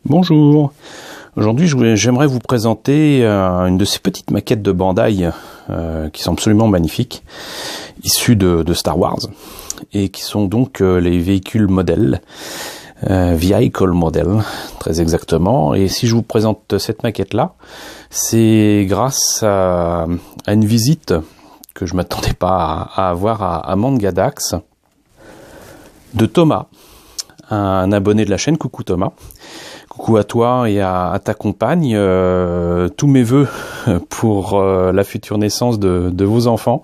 Bonjour, aujourd'hui j'aimerais vous présenter une de ces petites maquettes de Bandai qui sont absolument magnifiques, issues de Star Wars, et qui sont donc les véhicules modèles, Vehicle Model, très exactement. Et si je vous présente cette maquette-là, c'est grâce à une visite que je m'attendais pas à avoir à Mangadax, de Thomas, un abonné de la chaîne. Coucou Thomas. Coucou à toi et à ta compagne, tous mes vœux pour la future naissance de vos enfants.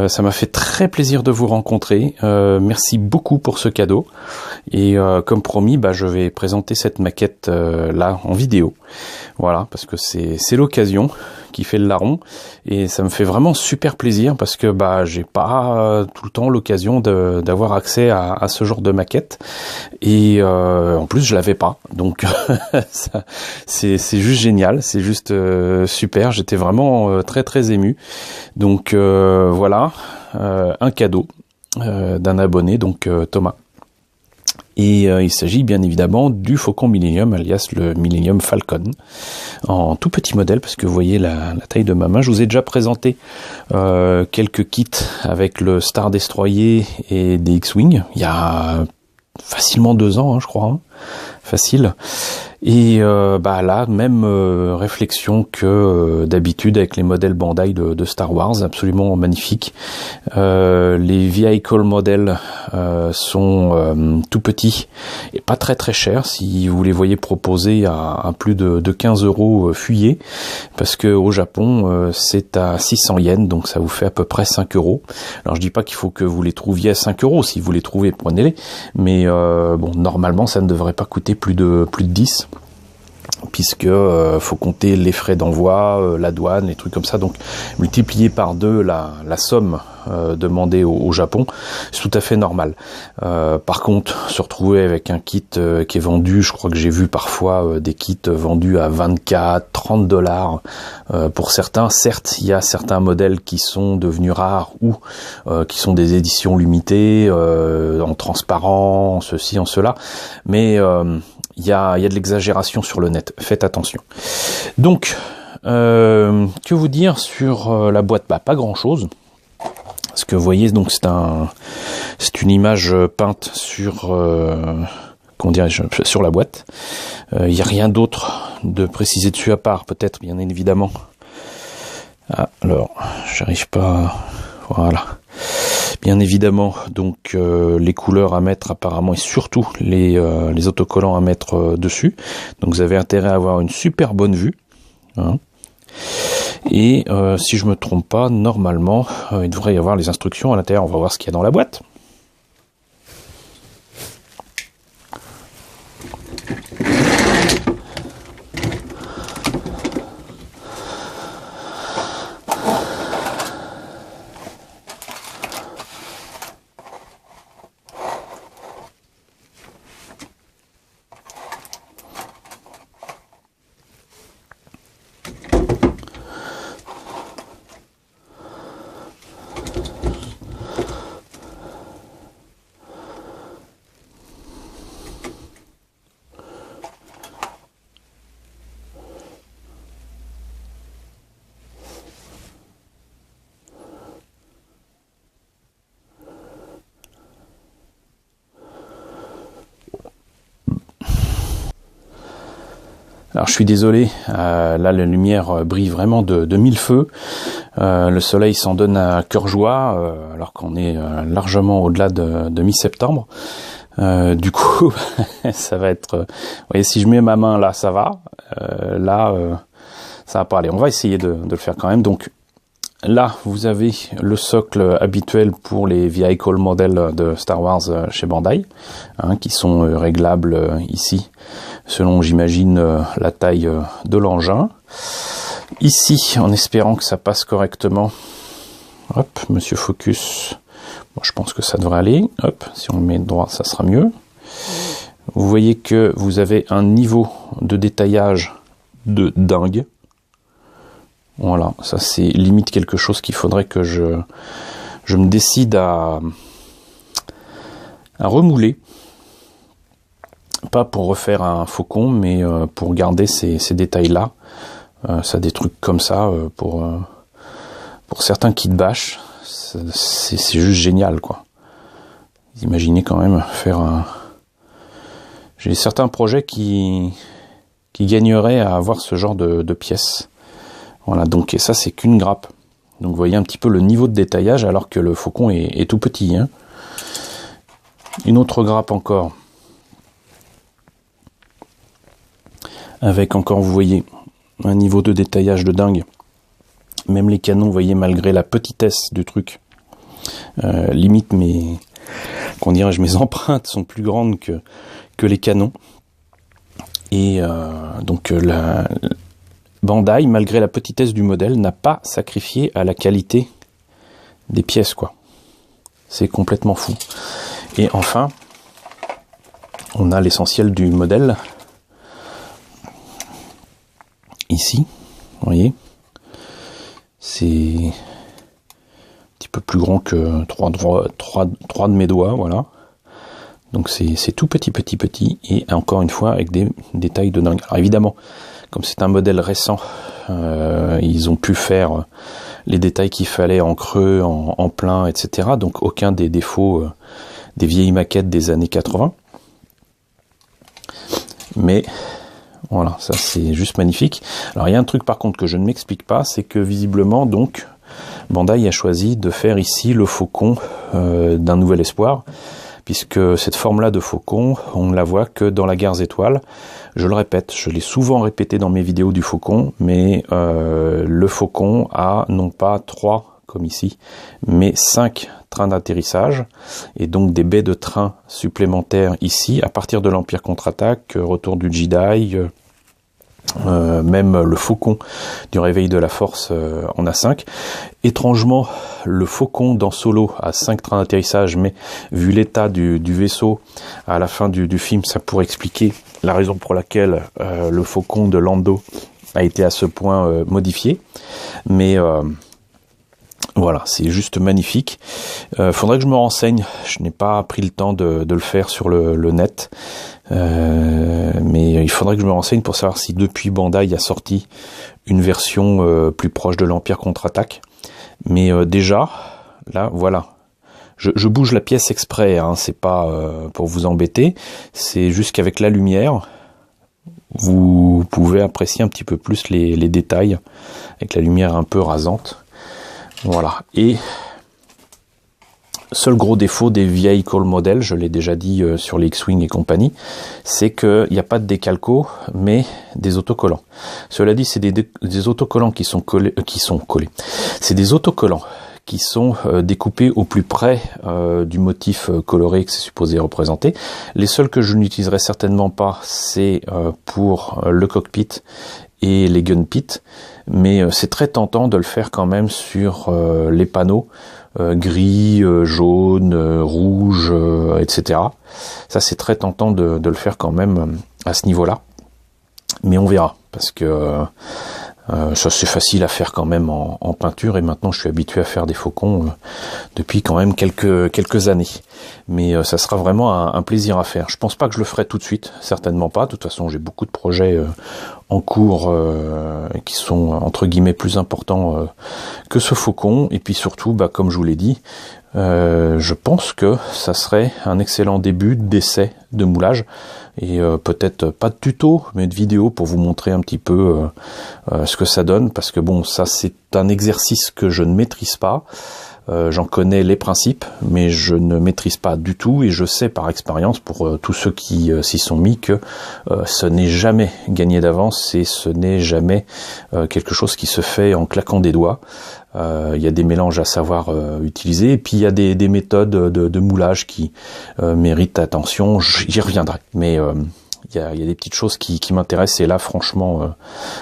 Ça m'a fait très plaisir de vous rencontrer. Merci beaucoup pour ce cadeau. Et comme promis, je vais présenter cette maquette là en vidéo. Voilà, parce que c'est l'occasion qui fait le larron, et ça me fait vraiment super plaisir parce que j'ai pas tout le temps l'occasion d'avoir accès à ce genre de maquette, et en plus je l'avais pas, donc c'est juste génial, c'est juste super. J'étais vraiment très ému, donc voilà, un cadeau d'un abonné, donc Thomas. Et il s'agit bien évidemment du Faucon Millennium, alias le Millennium Falcon, en tout petit modèle, parce que vous voyez la taille de ma main. Je vous ai déjà présenté quelques kits avec le Star Destroyer et des X-Wing, il y a facilement 2 ans, je crois, facile. Et là, même réflexion que d'habitude avec les modèles Bandai de Star Wars, absolument magnifiques. Les Vehicle Models sont tout petits et pas très chers, si vous les voyez proposés à plus de 15 €, fuyez, parce que au Japon c'est à 600 yens, donc ça vous fait à peu près 5 €. Alors je dis pas qu'il faut que vous les trouviez à 5 €, si vous les trouvez, prenez-les, mais normalement ça ne devrait pas coûter plus de 10, puisque faut compter les frais d'envoi, la douane, les trucs comme ça, donc multiplier par 2 la somme demandée au Japon, c'est tout à fait normal. Par contre, se retrouver avec un kit qui est vendu, je crois que j'ai vu parfois des kits vendus à 24, 30 $, pour certains. Certes, il y a certains modèles qui sont devenus rares ou qui sont des éditions limitées, en transparent, en ceci, en cela, mais il y a de l'exagération sur le net, faites attention. Donc, que vous dire sur la boîte? Pas grand chose. Ce que vous voyez, donc c'est une image peinte sur sur la boîte. Il n'y a rien d'autre de précisé dessus, à part peut-être bien évidemment. Alors, j'arrive pas. Voilà. Bien évidemment, donc les couleurs à mettre apparemment, et surtout les autocollants à mettre dessus. Donc vous avez intérêt à avoir une super bonne vue. Et si je me trompe pas, normalement, il devrait y avoir les instructions à l'intérieur. On va voir ce qu'il y a dans la boîte. Alors je suis désolé, là la lumière brille vraiment de 1000 feux, le soleil s'en donne à cœur joie, alors qu'on est largement au-delà de mi-septembre. Du coup, ça va être... vous voyez, si je mets ma main là, ça va, ça va pas aller. On va essayer de le faire quand même. Donc là, vous avez le socle habituel pour les Vehicle Models de Star Wars chez Bandai, qui sont réglables ici, selon, j'imagine, la taille de l'engin. Ici, en espérant que ça passe correctement, hop, monsieur Focus, bon, je pense que ça devrait aller, hop, si on le met droit, ça sera mieux. Vous voyez que vous avez un niveau de détaillage de dingue. Voilà, ça c'est limite quelque chose qu'il faudrait que je me décide à remouler. Pas pour refaire un faucon, mais pour garder ces détails-là. Ça, des trucs comme ça, pour certains kits bash, c'est juste génial, quoi. Vous imaginez quand même faire un... J'ai certains projets qui gagneraient à avoir ce genre de pièces. Voilà, donc et ça c'est qu'une grappe. Donc vous voyez un petit peu le niveau de détaillage alors que le faucon est tout petit, hein. Une autre grappe encore. Avec encore, vous voyez, un niveau de détaillage de dingue. Même les canons, vous voyez, malgré la petitesse du truc, limite mes empreintes sont plus grandes que les canons. Et donc la Bandai, malgré la petitesse du modèle, n'a pas sacrifié à la qualité des pièces, quoi. C'est complètement fou. Et enfin, on a l'essentiel du modèle. Ici, vous voyez, c'est un petit peu plus grand que 3 de mes doigts, voilà. Donc c'est tout petit, et encore une fois avec des détails de dingue. Alors évidemment, comme c'est un modèle récent, ils ont pu faire les détails qu'il fallait en creux, en plein, etc. Donc aucun des défauts des vieilles maquettes des années 80. Mais voilà, ça c'est juste magnifique. Alors il y a un truc par contre que je ne m'explique pas, c'est que visiblement donc Bandai a choisi de faire ici le faucon d'un Nouvel Espoir, puisque cette forme-là de faucon, on ne la voit que dans la Guerre étoiles. Je le répète, je l'ai souvent répété dans mes vidéos du faucon, mais le faucon a non pas 3 comme ici, mais 5 trains d'atterrissage, et donc des baies de train supplémentaires ici, à partir de l'Empire contre-attaque, Retour du Jedi, même le faucon du Réveil de la Force en a 5. Étrangement, le faucon dans Solo a 5 trains d'atterrissage, mais vu l'état du vaisseau à la fin du film, ça pourrait expliquer la raison pour laquelle le faucon de Lando a été à ce point modifié. Mais voilà, c'est juste magnifique. Faudrait que je me renseigne. Je n'ai pas pris le temps de le faire sur le net. Mais il faudrait que je me renseigne pour savoir si depuis Bandai a sorti une version plus proche de l'Empire contre-attaque. Mais déjà, là, voilà. Je bouge la pièce exprès, hein, c'est pas pour vous embêter. C'est juste qu'avec la lumière, vous pouvez apprécier un petit peu plus les détails, avec la lumière un peu rasante. Voilà, et seul gros défaut des vieilles call modèles, je l'ai déjà dit sur les X-Wing et compagnie, c'est qu'il n'y a pas de décalco, mais des autocollants. Cela dit, c'est des autocollants qui sont collés. C'est des autocollants qui sont découpés au plus près du motif coloré que c'est supposé représenter. Les seuls que je n'utiliserai certainement pas, c'est pour le cockpit et les gun pits, mais c'est très tentant de le faire quand même sur les panneaux gris, jaune, rouge, etc. Ça c'est très tentant de le faire quand même à ce niveau-là, mais on verra, parce que ça c'est facile à faire quand même en peinture, et maintenant je suis habitué à faire des faucons depuis quand même quelques années. Mais ça sera vraiment un plaisir à faire. Je pense pas que je le ferai tout de suite, certainement pas. De toute façon, j'ai beaucoup de projets en cours qui sont entre guillemets plus importants que ce faucon. Et puis surtout, bah, comme je vous l'ai dit, je pense que ça serait un excellent début d'essai de moulage, et peut-être pas de tuto mais de vidéo pour vous montrer un petit peu ce que ça donne, parce que bon, ça c'est un exercice que je ne maîtrise pas. J'en connais les principes, mais je ne maîtrise pas du tout, et je sais par expérience pour tous ceux qui s'y sont mis que ce n'est jamais gagné d'avance, et ce n'est jamais quelque chose qui se fait en claquant des doigts. Il y a des mélanges à savoir utiliser, et puis il y a des méthodes de moulage qui méritent attention, j'y reviendrai, mais il y a des petites choses qui m'intéressent, et là franchement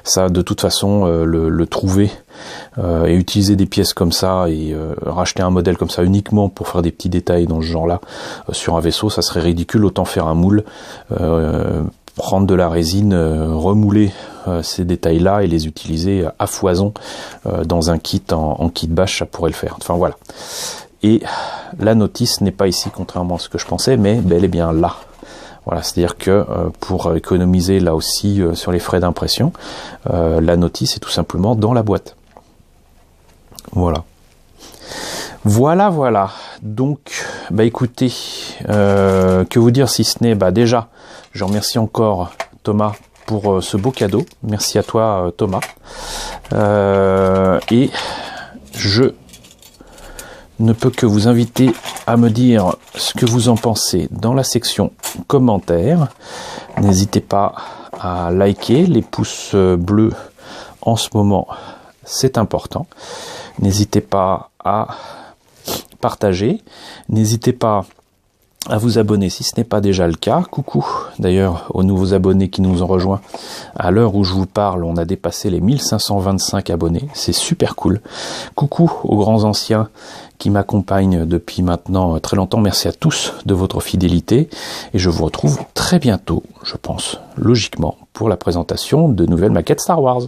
ça de toute façon le trouver et utiliser des pièces comme ça, et racheter un modèle comme ça uniquement pour faire des petits détails dans ce genre là sur un vaisseau, ça serait ridicule. Autant faire un moule, prendre de la résine, remouler ces détails là et les utiliser à foison dans un kit en kit bash, ça pourrait le faire. Enfin voilà. Et la notice n'est pas ici, contrairement à ce que je pensais, mais bel et bien là. Voilà, c'est-à-dire que pour économiser là aussi sur les frais d'impression, la notice est tout simplement dans la boîte. Voilà. Voilà. Donc, écoutez, que vous dire si ce n'est, déjà, je remercie encore Thomas pour ce beau cadeau. Merci à toi, Thomas. Et je ne peux que vous inviter à me dire ce que vous en pensez dans la section commentaires. N'hésitez pas à liker, les pouces bleus en ce moment, c'est important. N'hésitez pas à partager, n'hésitez pas à vous abonner si ce n'est pas déjà le cas. Coucou d'ailleurs aux nouveaux abonnés qui nous ont rejoints. À l'heure où je vous parle, on a dépassé les 1525 abonnés, c'est super cool. Coucou aux grands anciens qui m'accompagnent depuis maintenant très longtemps. Merci à tous de votre fidélité et je vous retrouve très bientôt, je pense, logiquement, pour la présentation de nouvelles maquettes Star Wars.